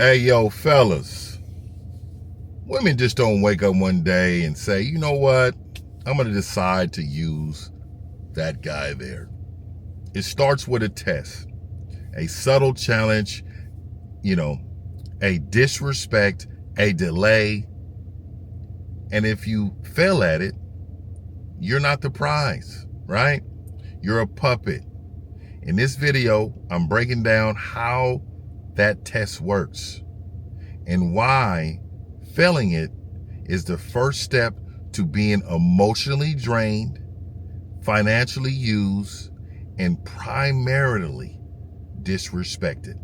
Hey, yo, fellas, women just don't wake up one day and say, you know what, I'm going to decide to use that guy there. It starts with a test, a subtle challenge, you know, a disrespect, a delay. And if you fail at it, you're not the prize, right? You're a puppet. In this video, I'm breaking down how that test works and why failing it is the first step to being emotionally drained, financially used, and primarily disrespected.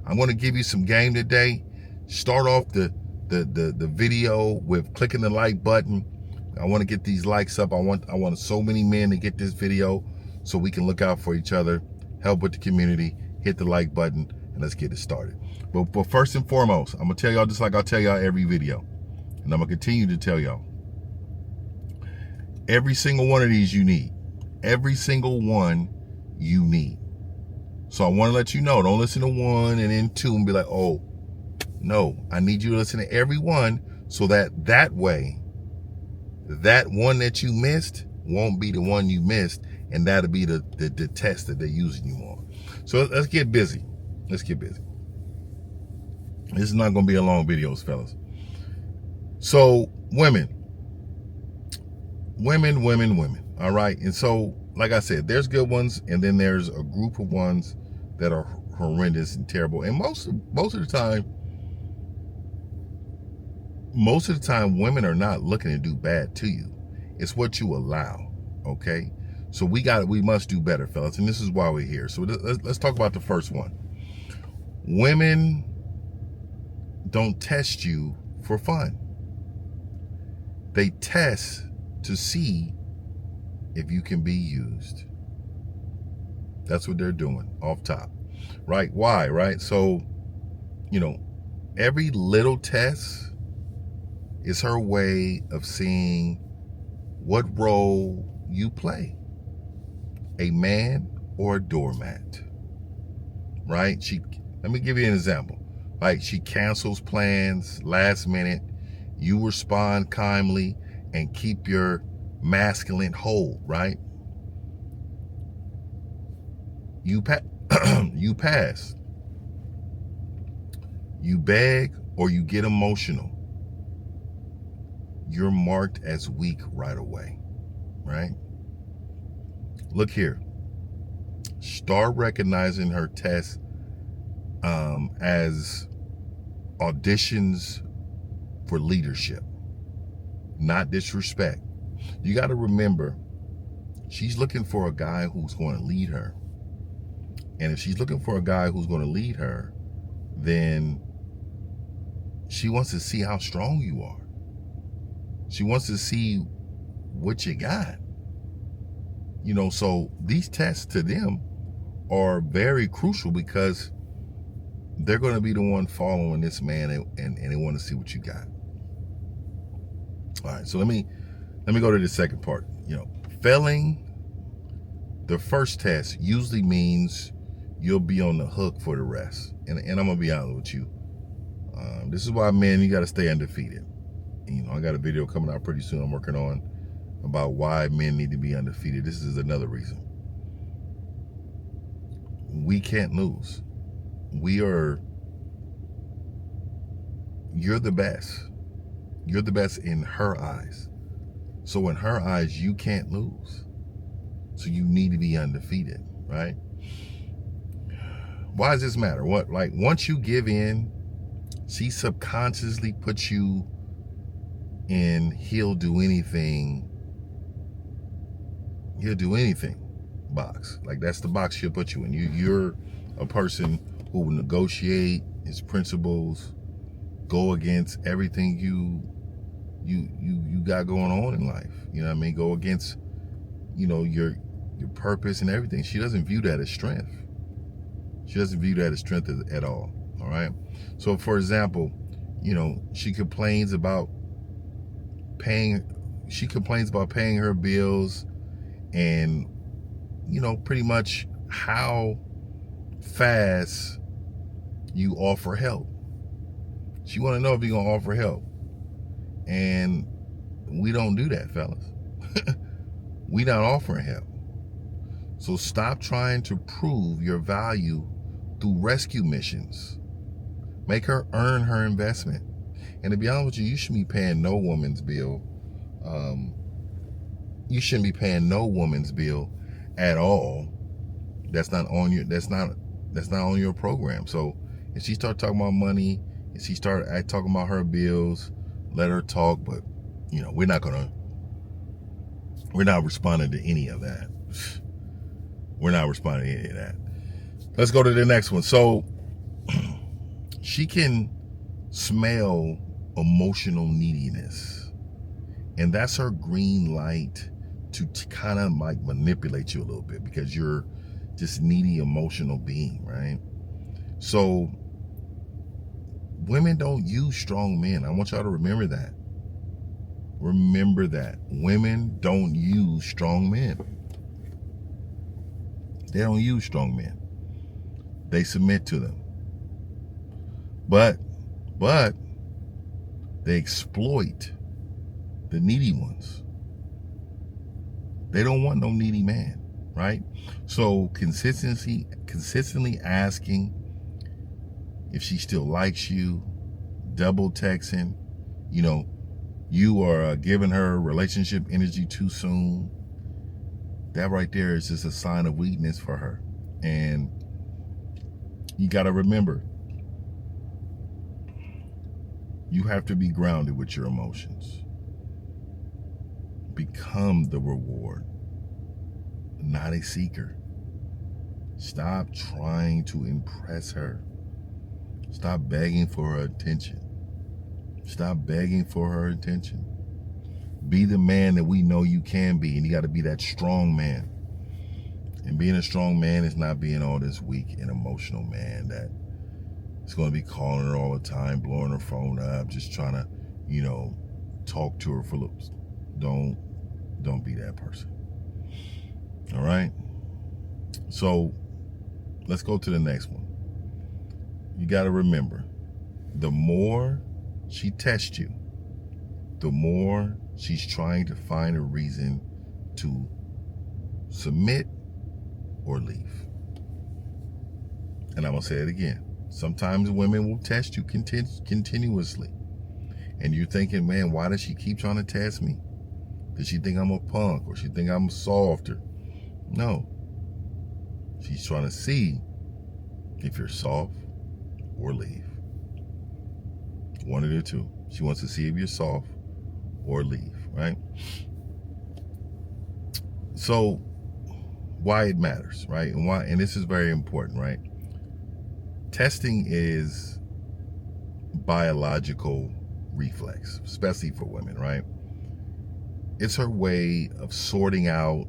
I'm going to give you some game today. Start off the video with clicking the like button. I want to get these likes up. I want so many men to get this video so we can look out for each other, help with the community, hit the like button, and let's get it started. But first and foremost, I'm going to tell y'all just like I'll tell y'all every video. And I'm going to continue to tell y'all. Every single one of these you need. Every single one you need. So I want to let you know, don't listen to one and then two and be like, oh, no. I need you to listen to every one so that way, that one that you missed won't be the one you missed, and that'll be the test that they're using you on. So let's get busy. Let's get busy. This is not going to be a long video, fellas. So women. All right. And so, like I said, there's good ones, and then there's a group of ones that are horrendous and terrible. And most of the time, women are not looking to do bad to you. It's what you allow. Okay. So we must do better, fellas. And this is why we're here. So let's talk about the first one. Women don't test you for fun. They test to see if you can be used. That's what they're doing off top, right? Why, right? So, every little test is her way of seeing what role you play, a man or a doormat, right? Let me give you an example. Like, she cancels plans last minute. You respond kindly and keep your masculine hold, right? You pass. You beg or you get emotional. You're marked as weak right away, right? Look here. Start recognizing her tests as auditions for leadership, not disrespect. You got to remember, she's looking for a guy who's going to lead her. And if she's looking for a guy who's going to lead her, then she wants to see how strong you are. She wants to see what you got. So these tests to them are very crucial because they're going to be the one following this man and they want to see what you got. All right, so let me go to the second part. Failing the first test usually means you'll be on the hook for the rest. And I'm going to be honest with you. This is why, men, you got to stay undefeated. I got a video coming out pretty soon I'm working on about why men need to be undefeated. This is another reason. We can't lose. You're the best. You're the best in her eyes. So in her eyes, you can't lose. So you need to be undefeated, right? Why does this matter? Once you give in, she subconsciously puts you in he'll do anything box. Like, that's the box she'll put you in. You're a person who will negotiate his principles, go against everything you got going on in life. You know what I mean? Go against, your purpose and everything. She doesn't view that as strength. She doesn't view that as strength at all. All right. So, for example, she complains about paying her bills and, pretty much how fast you offer help. She want to know if you're going to offer help. And we don't do that, fellas. We not offering help. So stop trying to prove your value through rescue missions. Make her earn her investment. And to be honest with you, you shouldn't be paying no woman's bill. You shouldn't be paying no woman's bill at all. That's not on your program. So if she start talking about money, if she start talking about her bills, let her talk. But we're not responding to any of that. We're not responding to any of that. Let's go to the next one. So she can smell emotional neediness, and that's her green light to kind of like manipulate you a little bit, because you're just needy, emotional being, right? So women don't use strong men. I want y'all to remember that. Remember that. Women don't use strong men. They don't use strong men. They submit to them. But they exploit the needy ones. They don't want no needy man, right? So consistently asking if she still likes you, double texting, you are giving her relationship energy too soon. That right there is just a sign of weakness for her. And you got to remember, you have to be grounded with your emotions. Become the reward, not a seeker. Stop trying to impress her. Stop begging for her attention. Stop begging for her attention. Be the man that we know you can be, and you got to be that strong man. And being a strong man is not being all this weak and emotional man that is going to be calling her all the time, blowing her phone up, just trying to, talk to her for looks. Don't be that person. All right? So let's go to the next one. You got to remember, the more she tests you, the more she's trying to find a reason to submit or leave. And I'm going to say it again. Sometimes women will test you continuously. And you're thinking, man, why does she keep trying to test me? Does she think I'm a punk, or she think I'm softer? No. She's trying to see if you're soft or leave. One of the two. She wants to see if you're soft or leave, right? So why it matters, right? And this is very important, right? Testing is biological reflex, especially for women, right? It's her way of sorting out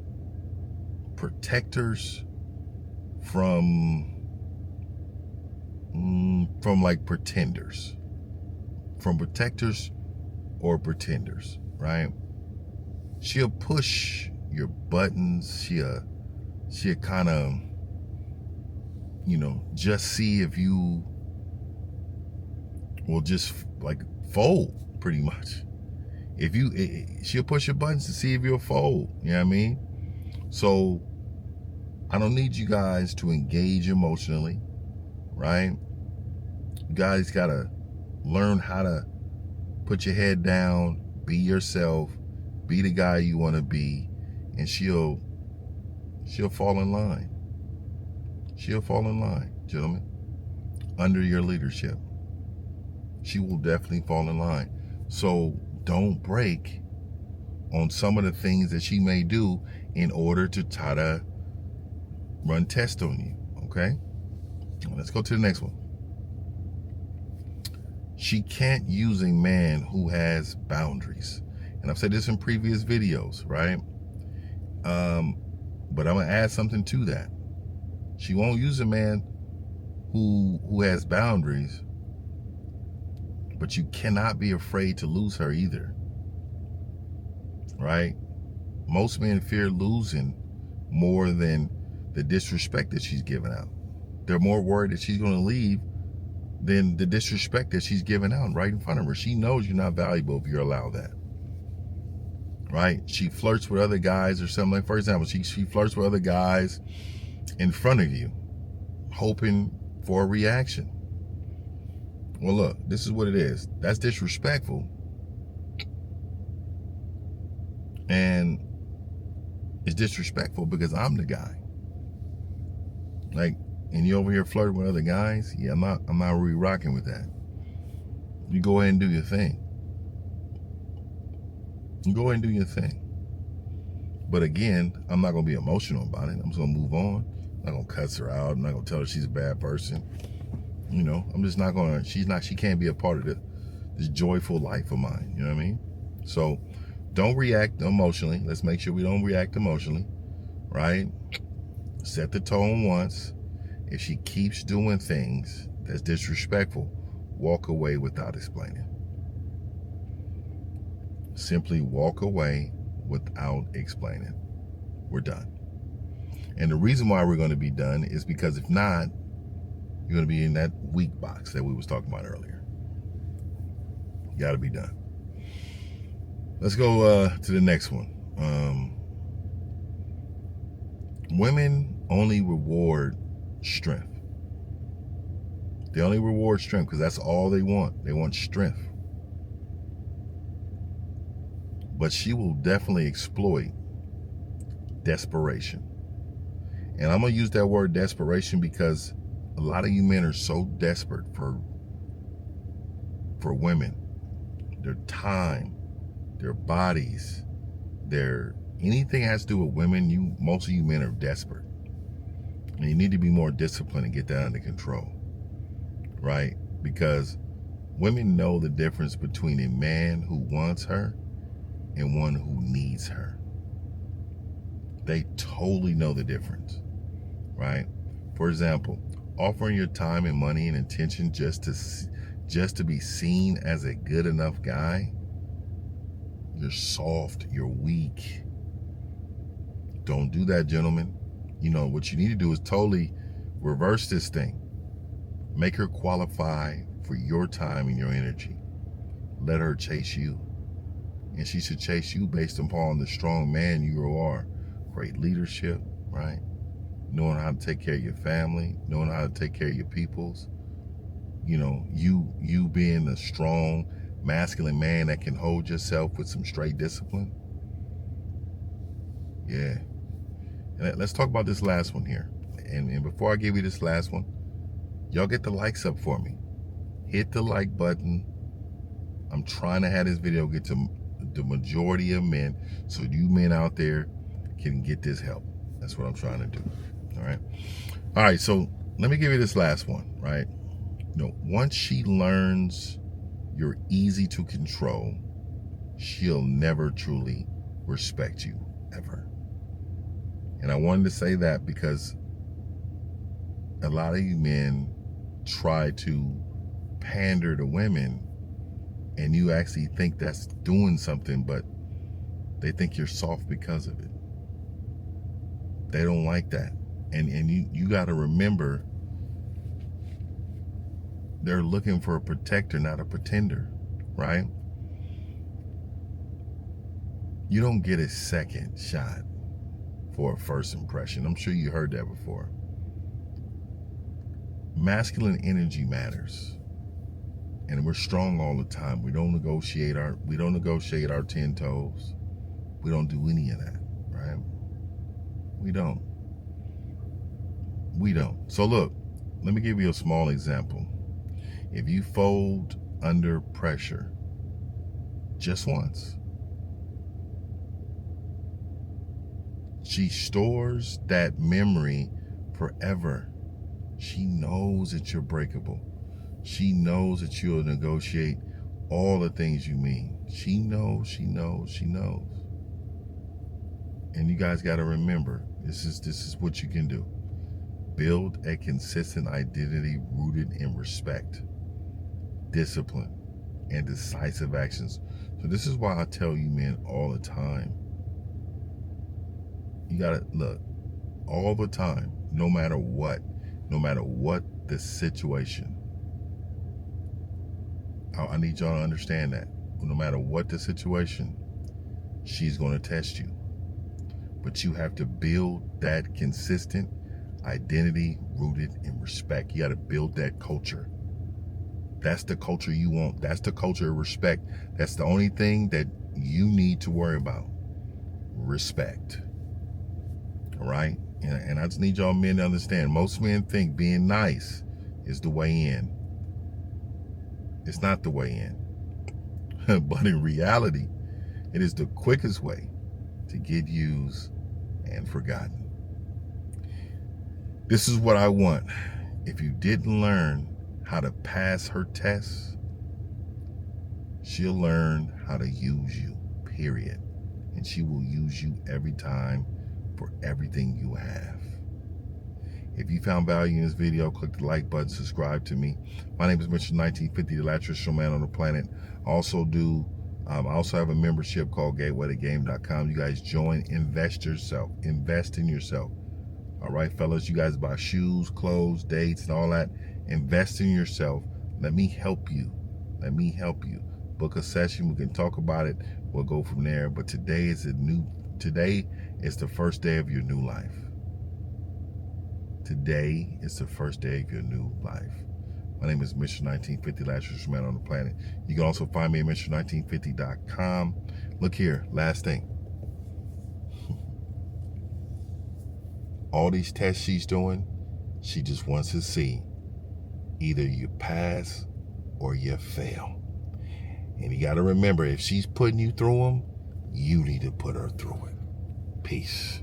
protectors from like pretenders. From protectors or pretenders, right? She'll push your buttons. She'll kind of, just see if you will just like fold, pretty much. She'll push your buttons to see if you'll fold. You know what I mean? So I don't need you guys to engage emotionally, right? You guys gotta learn how to put your head down, be yourself, be the guy you want to be, and she'll fall in line. She'll fall in line, gentlemen, under your leadership. She will definitely fall in line. So don't break on some of the things that she may do in order to try to run tests on you, okay? Let's go to the next one. She can't use a man who has boundaries. And I've said this in previous videos, right? But I'm going to add something to that. She won't use a man who has boundaries, but you cannot be afraid to lose her either, right? Most men fear losing more than the disrespect that she's giving out. They're more worried that she's going to leave than the disrespect that she's giving out right in front of her. She knows you're not valuable if you allow that. Right? She flirts with other guys or something. Like, for example, she flirts with other guys in front of you, hoping for a reaction. Well, look, this is what it is. That's disrespectful. And it's disrespectful because I'm the guy. Like, and you over here flirting with other guys? Yeah, I'm not really rocking with that. You go ahead and do your thing. You go ahead and do your thing. But again, I'm not gonna be emotional about it. I'm just gonna move on. I'm not gonna cuss her out. I'm not gonna tell her she's a bad person. You know, I'm just not gonna, she can't be a part of this joyful life of mine. You know what I mean? So don't react emotionally. Let's make sure we don't react emotionally, right? Set the tone once. If she keeps doing things that's disrespectful, walk away without explaining. Simply walk away without explaining. We're done. And the reason why we're going to be done is because if not, you're going to be in that weak box that we was talking about earlier. You got to be done. Let's go to the next one. Women only reward strength. They only reward strength because that's all they want. They want strength. But she will definitely exploit desperation. And I'm going to use that word desperation because a lot of you men are so desperate for women. Their time, their bodies, anything has to do with women, most of you men are desperate. And you need to be more disciplined and get that under control. Right? Because women know the difference between a man who wants her and one who needs her. They totally know the difference, right? For example, offering your time and money and attention just to be seen as a good enough guy, you're soft, you're weak. Don't do that, gentlemen. You know, what you need to do is totally reverse this thing. Make her qualify for your time and your energy. Let her chase you. And she should chase you based upon the strong man you are. Great leadership, right? Knowing how to take care of your family, knowing how to take care of your peoples. You know, you being a strong, masculine man that can hold yourself with some straight discipline. Yeah. And let's talk about this last one here. And before I give you this last one, y'all get the likes up for me. Hit the like button. I'm trying to have this video get to the majority of men, so you men out there can get this help. That's what I'm trying to do. All right, so let me give you this last one, right? You know, once she learns you're easy to control, she'll never truly respect you, ever. And I wanted to say that because a lot of you men try to pander to women, and you actually think that's doing something, but they think you're soft because of it. They don't like that. And you got to remember, they're looking for a protector, not a pretender, right? You don't get a second shot for a first impression. I'm sure you heard that before. Masculine energy matters. And we're strong all the time. We don't negotiate our 10 toes. We don't do any of that, right? We don't. So look, let me give you a small example. If you fold under pressure just once, she stores that memory forever. She knows that you're breakable. She knows that you'll negotiate all the things you mean. She knows. And you guys got to remember, this is what you can do. Build a consistent identity rooted in respect, discipline, and decisive actions. So this is why I tell you men all the time, you got to look all the time, no matter what the situation, I need y'all to understand that. No matter what the situation, she's going to test you. But you have to build that consistent identity rooted in respect. You got to build that culture. That's the culture you want. That's the culture of respect. That's the only thing that you need to worry about. Respect. All right? And I just need y'all men to understand. Most men think being nice is the way in. It's not the way in. But in reality, it is the quickest way to get used and forgotten. This is what I want. If you didn't learn how to pass her tests, she'll learn how to use you, period. And she will use you every time for everything you have. If you found value in this video, click the like button, subscribe to me. My name is Mr. 1950, the last richest man on the planet. I also have a membership called gatewaytogame.com. You guys join, invest in yourself. All right, fellas, you guys buy shoes, clothes, dates, and all that. Invest in yourself. Let me help you. Book a session. We can talk about it. We'll go from there. But today is the first day of your new life. Today is the first day of your new life. My name is Mr. 1950, last richest man on the planet. You can also find me at Mr.1950.com. Look here, last thing. All these tests she's doing, she just wants to see either you pass or you fail. And you got to remember, if she's putting you through them, you need to put her through it. Peace.